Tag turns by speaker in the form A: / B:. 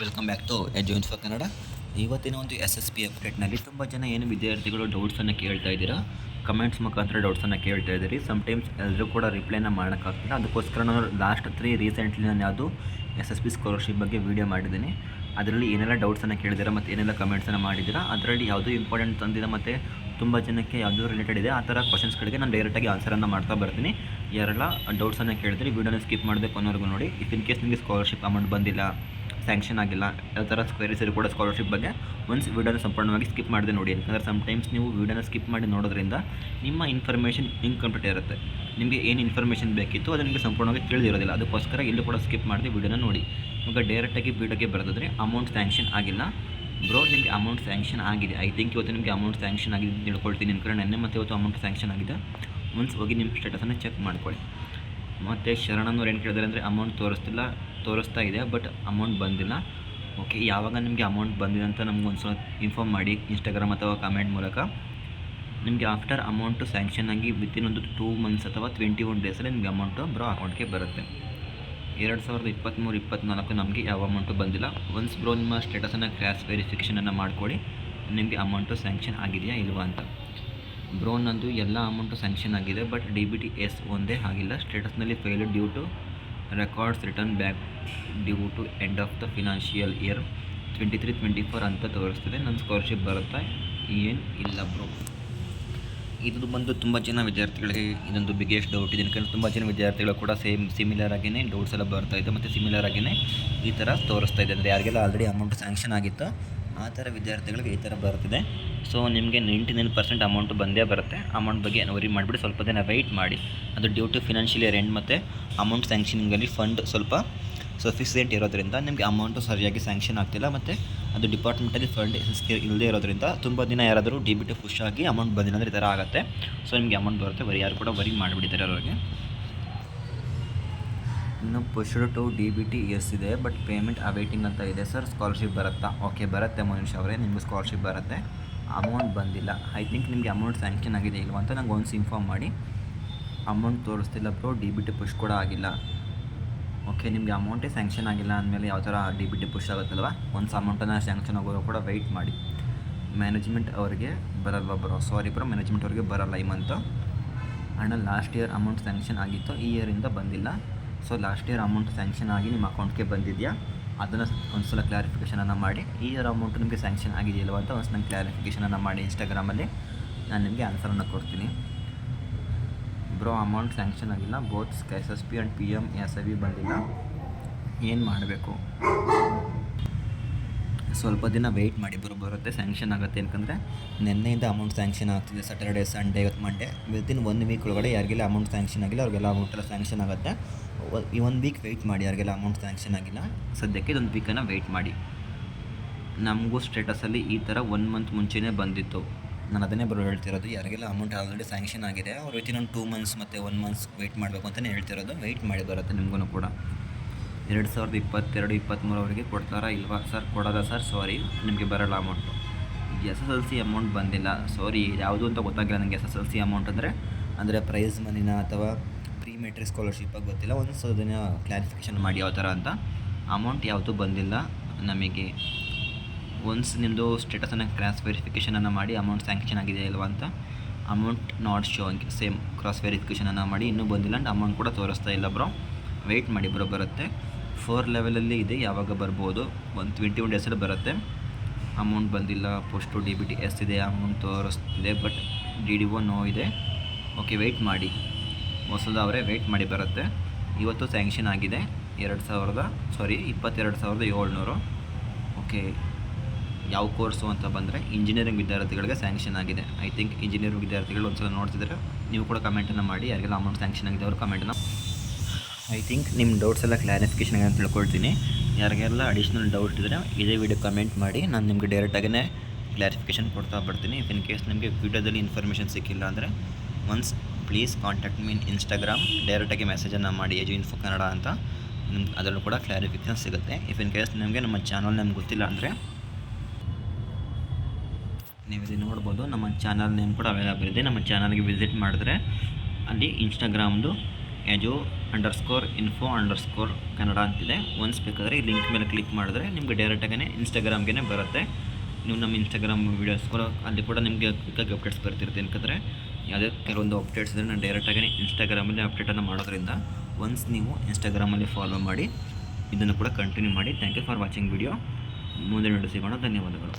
A: Welcome back to ಎಜುಯಿನ್ಸ್ for Kannada. ಇವತ್ತಿನ ಒಂದು SSP ಅಪ್ಡೇಟ್ನಲ್ಲಿ ತುಂಬ ಜನ ಏನು ವಿದ್ಯಾರ್ಥಿಗಳು ಡೌಟ್ಸನ್ನು ಕೇಳ್ತಾ ಇದ್ದೀರಾ, ಕಮೆಂಟ್ಸ್ ಮುಖಾಂತರ ಡೌಟ್ಸನ್ನು ಕೇಳ್ತಾ ಇದ್ದೀರಿ. ಸಮ್ಟೈಮ್ಸ್ ಎಲ್ಲರೂ ಕೂಡ ರಿಪ್ಲೈನ ಮಾಡೋಕ್ಕಾಗ್ತಿಲ್ಲ. ಅದಕ್ಕೋಸ್ಕರ ನಾನು ಲಾಸ್ಟ್ 3 ರೀಸೆಂಟ್ಲಿ ನಾನು ಯಾವುದು SSP ಸ್ಕಾಲರ್ಶಿಪ್ ಬಗ್ಗೆ ವೀಡಿಯೋ ಮಾಡಿದ್ದೀನಿ. ಅದರಲ್ಲಿ ಏನೆಲ್ಲ ಡೌಟ್ಸನ್ನು ಕೇಳಿದ್ದೀರಾ ಮತ್ತು ಏನೆಲ್ಲ ಕಮೆಂಟ್ಸನ್ನು ಮಾಡಿದ್ದೀರಾ, ಅದರಲ್ಲಿ ಯಾವುದು ಇಂಪಾರ್ಟೆಂಟ್ ತಂದಿದೆ ಮತ್ತು ತುಂಬ ಜನಕ್ಕೆ ಯಾವುದು ರಿಲೇಟೆಡ್ ಇದೆ ಆ ಥರ ಕ್ವಶನ್ಸ್ಗಳಿಗೆ ನಾನು ಡೈರೆಕ್ಟಾಗಿ ಆನ್ಸರನ್ನು ಮಾಡ್ತಾ ಬರ್ತೀನಿ. ಯಾರೆಲ್ಲ ಡೌಟ್ಸನ್ನು ಕೇಳಿದ್ರೆ ವೀಡಿಯೋನ ಸ್ಕಿಪ್ ಮಾಡದೆ ಕೊನೆವರೆಗೂ ನೋಡಿ. ಇಫ್ ಇನ್ ಕೇಸ್ ನಿಮಗೆ ಸ್ಕಾಲರ್ಶಿಪ್ ಅಮೌಂಟ್ ಬಂದಿಲ್ಲ, ಸ್ಯಾಂಕ್ಷನ್ ಆಗಿಲ್ಲ, ಯಾವ ಥರ ಕ್ವೆರೀಸ್ ಇರೋ ಕೂಡ ಸ್ಕಾಲರ್ಶಿಪ್ ಬಗ್ಗೆ ಒನ್ಸ್ ವೀಡಿಯೋನ ಸಂಪೂರ್ಣವಾಗಿ ಸ್ಕಿಪ್ ಮಾಡಿದೆ ನೋಡಿ. ಯಾಕಂದರೆ ಸಮ್ಟೈಮ್ಸ್ ನೀವು ವೀಡಿಯೋನ ಸ್ಕಿಪ್ ಮಾಡಿ ನೋಡೋದ್ರಿಂದ ನಿಮ್ಮ ಇನ್ಫಾರ್ಮೇಷನ್ ಇನ್ಕಂಪ್ಲೀಟ್ ಇರುತ್ತೆ. ನಿಮಗೆ ಏನು ಇನ್ಫಾರ್ಮೇಷನ್ ಬೇಕಿತ್ತು ಅದು ನಿಮಗೆ ಸಂಪೂರ್ಣವಾಗಿ ತಿಳಿದಿರೋದಿಲ್ಲ. ಅದಕ್ಕೋಸ್ಕರ ಎಲ್ಲೂ ಕೂಡ ಸ್ಕಿಪ್ ಮಾಡಿದೆ ವೀಡಿಯೋನ ನೋಡಿ. ಈಗ ಡೈರೆಕ್ಟಾಗಿ ವೀಡಿಯೋಗೆ ಬರೋದಾದರೆ ಅಮೌಂಟ್ ಸ್ಯಾಂಕ್ಷನ್ ಆಗಿಲ್ಲ ಬ್ರೋ, ನಿಮಗೆ ಅಮೌಂಟ್ ಸ್ಯಾಂಕ್ಷನ್ ಆಗಿದೆ. ಐ ಥಿಂಕ್ ಇವತ್ತು ನಿಮಗೆ ಅಮೌಂಟ್ ಸ್ಯಾಂಕ್ಷನ್ ಆಗಿದೆ ಅಂತ ತಿಳ್ಕೊಳ್ತೀನಿ. ನಿಮ್ಮ ಕಡೆ ನೆನ್ನೆ ಮತ್ತು ಇವತ್ತು ಅಮೌಂಟ್ ಸ್ಯಾಂಕ್ಷನ್ ಆಗಿದೆ. ಒನ್ಸ್ ಹೋಗಿ ನಿಮ್ಮ ಸ್ಟೇಟಸನ್ನು ಚೆಕ್ ಮಾಡ್ಕೊಳ್ಳಿ. ಮತ್ತು ಶರಣನವ್ರು ಏನು ಕೇಳಿದಾರೆ ಅಂದರೆ ಅಮೌಂಟ್ ತೋರಿಸ್ತಾ ಇದೆ ಬಟ್ ಅಮೌಂಟ್ ಬಂದಿಲ್ಲ. ಓಕೆ, ಯಾವಾಗ ನಿಮಗೆ ಅಮೌಂಟ್ ಬಂದಿದೆ ಅಂತ ನಮ್ಗೆ ಒಂದು ಸಲ ಇನ್ಫಾರ್ಮ್ ಮಾಡಿ ಇನ್ಸ್ಟಾಗ್ರಾಮ್ ಅಥವಾ ಕಮೆಂಟ್ ಮೂಲಕ. ನಿಮಗೆ ಆಫ್ಟರ್ ಅಮೌಂಟು ಸ್ಯಾಂಕ್ಷನ್ ಆಗಿ ವಿತಿನ್ ಒಂದು 2 ಮಂತ್ಸ್ ಅಥವಾ 21 ಡೇಸಲ್ಲಿ ನಿಮಗೆ ಅಮೌಂಟು ಬ್ರೋ ಅಕೌಂಟ್ಗೆ ಬರುತ್ತೆ. 2023-24 ನಮಗೆ ಯಾವ ಅಮೌಂಟು ಬಂದಿಲ್ಲ. ಒನ್ಸ್ ಬ್ರೋ ನಿಮ್ಮ ಸ್ಟೇಟಸನ್ನು ಕ್ರಾಸ್ ವೆರಿಫಿಕೇಷನನ್ನು ಮಾಡ್ಕೊಳ್ಳಿ, ನಿಮಗೆ ಅಮೌಂಟು ಸ್ಯಾಂಕ್ಷನ್ ಆಗಿದೆಯಾ ಇಲ್ವಾ ಅಂತ. ಬ್ರೋ ನಂದು ಎಲ್ಲ ಅಮೌಂಟು ಸ್ಯಾಂಕ್ಷನ್ ಆಗಿದೆ ಬಟ್ DBTS ಒಂದೇ ಆಗಿಲ್ಲ. ಸ್ಟೇಟಸ್ನಲ್ಲಿ failed due to records return back due to end of the financial year 23-24 ಅಂತ ತೋರಿಸ್ತಿದೆ. ನನ್ನ ಸ್ಕಾಲರ್ಶಿಪ್ ಬರುತ್ತಾ? ಏನು ಇಲ್ಲ ಬ್ರೋ. ಇದು ಬಂದು ತುಂಬ ಜನ ವಿದ್ಯಾರ್ಥಿಗಳಿಗೆ ಇದೊಂದು ಬಿಗ್ಗೆಸ್ಟ್ ಡೌಟ್ ಇದೆ. ಯಾಕಂದರೆ ತುಂಬ ಜನ ವಿದ್ಯಾರ್ಥಿಗಳು ಕೂಡ ಸಿಮಿಲರ್ ಆಗಿಯೇ ಡೌಟ್ಸ್ ಎಲ್ಲ ಬರ್ತಾ ಇದೆ ಮತ್ತು ಸಿಮಿಲರ್ ಆಗಿಯೇ ಈ ಥರ ತೋರಿಸ್ತಾ ಇದೆ. ಅಂದರೆ ಯಾರಿಗೆಲ್ಲ ಆಲ್ರೆಡಿ ಅಮೌಂಟ್ ಸ್ಯಾಂಕ್ಷನ್ ಆಗಿತ್ತು ಆ ಥರ ವಿದ್ಯಾರ್ಥಿಗಳಿಗೆ ಈ ಥರ ಬರ್ತಿದೆ. ಸೊ ನಿಮಗೆ 99% ಅಮೌಂಟು ಬಂದೇ ಬರುತ್ತೆ. ಅಮೌಂಟ್ ಬಗ್ಗೆ ವರಿ ಮಾಡಿಬಿಡಿ, ಸ್ವಲ್ಪ ದಿನ ವೆಯ್ಟ್ ಮಾಡಿ. ಅದು due to financial year end ಮತ್ತು ಅಮೌಂಟ್ ಸ್ಯಾಂಕ್ಷನಿಂಗಲ್ಲಿ ಫಂಡ್ ಸ್ವಲ್ಪ ಸಫಿಸಿಯೆಂಟ್ ಇರೋದ್ರಿಂದ ನಿಮಗೆ ಅಮೌಂಟು ಸರಿಯಾಗಿ ಸ್ಯಾಂಕ್ಷನ್ ಆಗ್ತಿಲ್ಲ ಮತ್ತು ಅದು ಡಿಪಾರ್ಟ್ಮೆಂಟಲ್ಲಿ ಫಂಡ್ ಇಲ್ಲದೇ ಇರೋದ್ರಿಂದ ತುಂಬ ದಿನ ಯಾರಾದರೂ DBT ಪುಷ್ ಆಗಿ ಅಮೌಂಟ್ ಬಂದಿಲ್ಲ ಅಂದರೆ ಈ ಥರ ಆಗುತ್ತೆ. ಸೊ ನಿಮಗೆ ಅಮೌಂಟ್ ಬರುತ್ತೆ, ಯಾರು ಕೂಡ ವರಿ ಮಾಡಿಬಿಡ್ತಾರೆ ಅವ್ರಿಗೆ. ಇನ್ನು ಪುಷ್ಡ್ ಟು DBT ಇದೆ ಬಟ್ ಪೇಮೆಂಟ್ ಅವೈಟಿಂಗ್ ಅಂತ ಇದೆ ಸರ್, ಸ್ಕಾಲರ್ಶಿಪ್ ಬರುತ್ತಾ? ಓಕೆ ಬರುತ್ತೆ ಮನುಷ್ಯ ಅವರೇ, ನಿಮಗೆ ಸ್ಕಾಲರ್ಶಿಪ್ ಬರುತ್ತೆ. ಅಮೌಂಟ್ ಬಂದಿಲ್ಲ, ಐ ಥಿಂಕ್ ನಿಮಗೆ ಅಮೌಂಟ್ ಸ್ಯಾಂಕ್ಷನ್ ಆಗಿದೆ ಇಲ್ವಾ ಅಂತ ನಂಗೆ ಒನ್ಸ್ ಇನ್ಫಾರ್ಮ್ ಮಾಡಿ. ಅಮೌಂಟ್ ತೋರಿಸ್ತಿಲ್ಲ ಬ್ರೋ, DBT ಪುಷ್ ಕೂಡ ಆಗಿಲ್ಲ. ಓಕೆ, ನಿಮಗೆ ಅಮೌಂಟೇ ಸ್ಯಾಂಕ್ಷನ್ ಆಗಿಲ್ಲ ಅಂದಮೇಲೆ ಯಾವ ಥರ DBT ಪುಷ್ ಆಗುತ್ತಲ್ವ. ಒನ್ಸ್ ಅಮೌಂಟನ್ನು ಸ್ಯಾಂಕ್ಷನ್ ಆಗೋರು ಕೂಡ ವೆಯ್ಟ್ ಮಾಡಿ. ಮ್ಯಾನೇಜ್ಮೆಂಟ್ ಅವರಿಗೆ ಬರಲ್ವ ಬ್ರೋ? ಸಾರಿ ಬ್ರೋ, ಮ್ಯಾನೇಜ್ಮೆಂಟ್ ಅವರಿಗೆ ಬರಲ್ಲ ಈ ಮಂತು. ಅಣ್ಣ ಲಾಸ್ಟ್ ಇಯರ್ ಅಮೌಂಟ್ ಸ್ಯಾಂಕ್ಷನ್ ಆಗಿತ್ತು, ಈ ಇಯರಿಂದ ಬಂದಿಲ್ಲ. So last year amount sanction ಆಗಿ ನಿಮ್ಮ ಅಕೌಂಟ್ಗೆ ಬಂದಿದೆಯಾ ಅದನ್ನು ಒಂದು ಸಲ ಕ್ಲಾರಿಫಿಕೇಷನನ್ನು ಮಾಡಿ. ಈ ಇಯರ್ ಅಮೌಂಟು ನಿಮಗೆ ಸ್ಯಾಂಕ್ಷನ್ ಆಗಿದೆಯಲ್ವ ಅಂತ ಒಂದು ನಂಗೆ ಕ್ಲಾರಿಫಿಕೇಷನನ್ನು ಮಾಡಿ ಇನ್ಸ್ಟಾಗ್ರಾಮಲ್ಲಿ ನಾನು ನಿಮಗೆ ಆನ್ಸರನ್ನು ಕೊಡ್ತೀನಿ. ಬ್ರೋ ಅಮೌಂಟ್ ಸ್ಯಾಂಕ್ಷನ್ ಆಗಿಲ್ಲ, ಬೋತ್ SSP ಆ್ಯಂಡ್ PMSIB ಬಂದಿಲ್ಲ, ಏನು ಮಾಡಬೇಕು? ಸ್ವಲ್ಪ ದಿನ ವೆಯ್ಟ್ ಮಾಡಿ ಬ್ರೋ, ಬರುತ್ತೆ, ಸ್ಯಾಂಕ್ಷನ್ ಆಗುತ್ತೆ. ಯಾಕಂದರೆ ನಿನ್ನೆಯಿಂದ ಅಮೌಂಟ್ ಸ್ಯಾಂಕ್ಷನ್ ಆಗ್ತಿದೆ. ಸ್ಯಾಟರ್ಡೆ, ಸಂಡೇ, ಇವತ್ತು ಮಂಡೇ, ವಿತಿನ್ 1 ವೀಕ್ ಒಳಗಡೆ ಯಾರಿಗೆಲ್ಲ ಅಮೌಂಟ್ ಸ್ಯಾಂಕ್ಷನ್ ಆಗಿಲ್ಲ ಅವ್ರಿಗೆಲ್ಲ ಅಮೌಂಟ್ ಎಲ್ಲ ಸ್ಯಾಂಕ್ಷನ್ ಆಗುತ್ತೆ. ಈ 1 ವೀಕ್ ವೆಯ್ಟ್ ಮಾಡಿ. ಯಾರಿಗೆಲ್ಲ ಅಮೌಂಟ್ ಸ್ಯಾಂಕ್ಷನ್ ಆಗಿಲ್ಲ ಸದ್ಯಕ್ಕೆ ಇದೊಂದು ವೀಕನ್ನು ವೆಯ್ಟ್ ಮಾಡಿ. ನಮಗೂ ಸ್ಟೇಟಸಲ್ಲಿ ಈ ಥರ 1 ಮಂತ್ ಮುಂಚೆನೇ ಬಂದಿತ್ತು. ನಾನು ಅದನ್ನೇ ಬರೋ ಹೇಳ್ತಿರೋದು, ಯಾರಿಗೆಲ್ಲ ಅಮೌಂಟ್ ಆಲ್ರೆಡಿ ಸ್ಯಾಂಕ್ಷನ್ ಆಗಿದೆ ಅವರು ವಿತಿನ್ ಒಂದು 2 ಮಂತ್ಸ್ ಮತ್ತು 1 ಮಂತ್ಸ್ ವೆಯ್ಟ್ ಮಾಡಬೇಕು ಅಂತಲೇ ಹೇಳ್ತಿರೋದು. ವೆಯ್ಟ್ ಮಾಡಿ, ಬರುತ್ತೆ ನಿಮಗೂ ಕೂಡ. 2022-23 ಅವರಿಗೆ ಕೊಡ್ತಾರಾ ಇಲ್ವಾ ಸರ್? ಕೊಡೋದಾ ಸರ್? ಸಾರಿ, ನಿಮಗೆ ಬರೋಲ್ಲ ಅಮೌಂಟು. SSLC ಅಮೌಂಟ್ ಬಂದಿಲ್ಲ, ಸಾರಿ. ಯಾವುದು ಅಂತ ಗೊತ್ತಾಗಿಲ್ಲ ನನಗೆ. SSLC ಅಮೌಂಟ್ ಅಂದರೆ ಪ್ರೈಸ್ ಮನಿನ ಅಥವಾ ಪ್ರೀ ಮೆಟ್ರಿಕ್ ಸ್ಕಾಲರ್ಶಿಪ್ಪಾಗಿ ಗೊತ್ತಿಲ್ಲ. ಒಂದು ಸ್ವಲ್ಪ ದಿನ ಕ್ಲಾರಿಫಿಕೇಷನ್ ಮಾಡಿ ಯಾವ ಥರ ಅಂತ. ಅಮೌಂಟ್ ಯಾವುದು ಬಂದಿಲ್ಲ ನಮಗೆ. ಒನ್ಸ್ ನಿಮ್ಮದು ಸ್ಟೇಟಸನ್ನು ಕ್ರಾಸ್ ವೆರಿಫಿಕೇಷನನ್ನು ಮಾಡಿ ಅಮೌಂಟ್ ಸ್ಯಾಂಕ್ಷನ್ ಆಗಿದೆ ಇಲ್ವಾ ಅಂತ. Amount not showing, same cross ವೆರಿಫಿಕೇಷನನ್ನು ಮಾಡಿ, ಇನ್ನೂ ಬಂದಿಲ್ಲ ಆ್ಯಂಡ್ ಅಮೌಂಟ್ ಕೂಡ ತೋರಿಸ್ತಾ ಇಲ್ಲ ಬ್ರೋ. ವೆಯ್ಟ್ ಮಾಡಿ ಬ್ರೋ, ಬರುತ್ತೆ. 4 ಲೆವೆಲಲ್ಲಿ ಇದೆ, ಯಾವಾಗ ಬರ್ಬೋದು? ಒಂದು 21 ಡೇಸಲ್ಲಿ ಬರುತ್ತೆ. ಅಮೌಂಟ್ ಬಂದಿಲ್ಲ. ಪೋಸ್ಟು DBTS ಇದೆ, ಅಮೌಂಟ್ ತೋರಿಸ್ತಿದೆ ಬಟ್ DDO ನೋ ಇದೆ. ಓಕೆ, ವೆಯ್ಟ್ ಮಾಡಿ ಹೊಸದವರೇ, ವೆಯ್ಟ್ ಮಾಡಿ, ಬರುತ್ತೆ. ಇವತ್ತು ಸ್ಯಾಂಕ್ಷನ್ ಆಗಿದೆ 22,700. ಓಕೆ, ಯಾವ ಕೋರ್ಸು ಅಂತ ಬಂದರೆ ಇಂಜಿನಿಯರಿಂಗ್ ವಿದ್ಯಾರ್ಥಿಗಳಿಗೆ ಸ್ಯಾಂಕ್ಷನ್ ಆಗಿದೆ. ಐ ಥಿಂಕ್ ಇಂಜಿನಿಯರಿಂಗ್ ವಿದ್ಯಾರ್ಥಿಗಳು ಒಂದು ಸಲ ನೋಡ್ತಿದ್ರೆ ನೀವು ಕೂಡ ಕಮೆಂಟನ್ನು ಮಾಡಿ. ಯಾರಿಗೆಲ್ಲ ಅಮೌಂಟ್ ಸ್ಯಾಂಕ್ಷನ್ ಆಗಿದೆ ಅವರು ಕಮೆಂಟನ್ನು. ಐ ಥಿಂಕ್ ನಿಮ್ಮ ಡೌಟ್ಸ್ ಎಲ್ಲ ಕ್ಲಾರಿಫಿಕೇಷನ್ ಅಂತ ತಿಳ್ಕೊಳ್ತೀನಿ. ಯಾರಿಗೆಲ್ಲ ಅಡಿಷ್ನಲ್ ಡೌಟ್ ಇದ್ದರೆ ಇದೇ ವಿಡಿಯೋ ಕಮೆಂಟ್ ಮಾಡಿ, ನಾನು ನಿಮಗೆ ಡೈರೆಕ್ಟಾಗೇ ಕ್ಲಾರಿಫಿಕೇಷನ್ ಕೊಡ್ತಾ ಬರ್ತೀನಿ. ಇಫ್ ಇನ್ ಕೇಸ್ ನಿಮಗೆ ವಿಡಿಯೋದಲ್ಲಿ ಇನ್ಫಾರ್ಮೇಷನ್ ಸಿಕ್ಕಿಲ್ಲ ಅಂದರೆ once please contact me in Instagram. ಡೈರೆಕ್ಟಾಗಿ ಮೆಸೇಜನ್ನು ಮಾಡಿ ಎಜುಯಿನ್ಫೋ ಕನ್ನಡ ಅಂತ, ನಿಮ್ಗೆ ಅದರಲ್ಲೂ ಕೂಡ ಕ್ಲಾರಿಫಿಕೇಷನ್ ಸಿಗುತ್ತೆ. ಇಫ್ ಇನ್ ಕೇಸ್ ನಿಮಗೆ ನಮ್ಮ ಚಾನಲ್ ನಮ್ಗೆ ಗೊತ್ತಿಲ್ಲ ಅಂದರೆ ನೀವು ಇದು ನೋಡ್ಬೋದು. ನಮ್ಮ ಚಾನಲ್ ನೇಮ್ ಕೂಡ ಅವೈಲೇಬಲ್ ಇದೆ. ನಮ್ಮ ಚಾನಲ್ಗೆ ವಿಸಿಟ್ ಮಾಡಿದ್ರೆ ಅಲ್ಲಿ ಇನ್ಸ್ಟಾಗ್ರಾಮ್ದು _info_ ಕನ್ನಡ ಅಂತಿದೆ. ಒನ್ಸ್ ಬೇಕಾದರೆ ಈ ಲಿಂಕ್ ಮೇಲೆ ಕ್ಲಿಕ್ ಮಾಡಿದ್ರೆ ನಿಮಗೆ ಡೈರೆಕ್ಟಾಗೇ ಇನ್ಸ್ಟಾಗ್ರಾಮ್ಗೆ ಬರುತ್ತೆ. ನೀವು ನಮ್ಮ ಇನ್ಸ್ಟಾಗ್ರಾಮ್ ವೀಡಿಯೋಸ್ಗಳು ಅಲ್ಲಿ ಕೂಡ ನಿಮಗೆ ಕ್ವಿಕ್ಕಾಗಿ ಅಪ್ಡೇಟ್ಸ್ ಬರ್ತಿರುತ್ತೆ. ಯಾಕಂದರೆ ಯಾವುದೇ ಕೆಲವೊಂದು ಅಪ್ಡೇಟ್ಸ್ ಇದ್ದರೆ ನಾನು ಡೈರೆಕ್ಟಾಗಿ ಇನ್ಸ್ಟಾಗ್ರಾಮಲ್ಲಿ ಅಪ್ಡೇಟನ್ನು ಮಾಡೋದ್ರಿಂದ ಒನ್ಸ್ ನೀವು ಇನ್ಸ್ಟಾಗ್ರಾಮಲ್ಲಿ ಫಾಲೋ ಮಾಡಿ ಇದನ್ನು ಕೂಡ ಕಂಟಿನ್ಯೂ ಮಾಡಿ. Thank you for watching video. ಮುಂದಿನ ವಿಡಿಯೋ ಸಿಗೋಣ. ಧನ್ಯವಾದಗಳು.